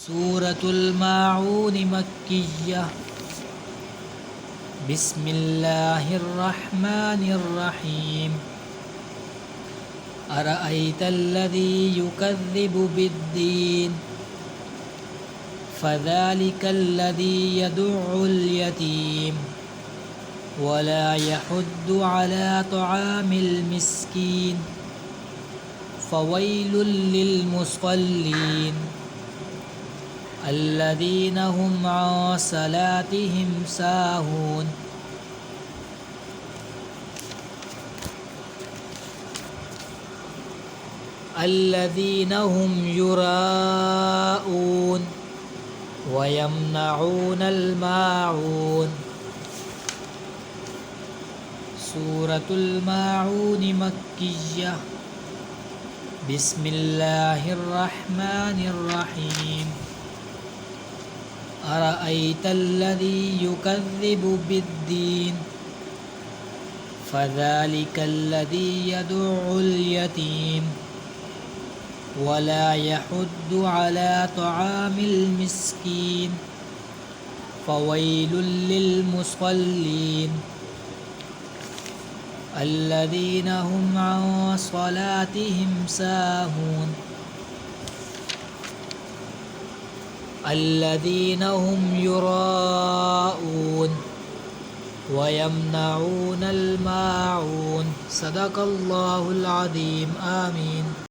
सूरतुल माऊन मक्किय्यह। बिस्मिल्लाहिर्रहमानिर्रहीम। अरअयतल्लज़ी युकज़्ज़िबु बिद्दीन फ़ज़ालिकल्लज़ी यदुउल यतीम वला यहुद्दु अला तआमिल मिस्कीन फ़वैलुल लिलमुसल्लीन अल्लज़ीना हुम अन सलातिहिम साहून। अल्लज़ीना हुम युराऊन व यमनऊनल माऊन। सूरतुल माऊन मक्किय्यह। बिस्मिल्लाहिर्रहमानिर्रहीम। अरअयतल्लज़ी युकज़्ज़िबु बिद्दीन फ़ज़ालिकल्लज़ी यदुउल यतीम वला यहुद्दु अला तआमिल मिस्कीन फ़वैलुल लिलमुसल्लीन अल्लज़ीना हुम अन सलातिहिम साहून। अल्लज़ीना हुम युराऊन व यमनऊनल माऊन। सदक़ल्लाहुल अज़ीम। आमीन।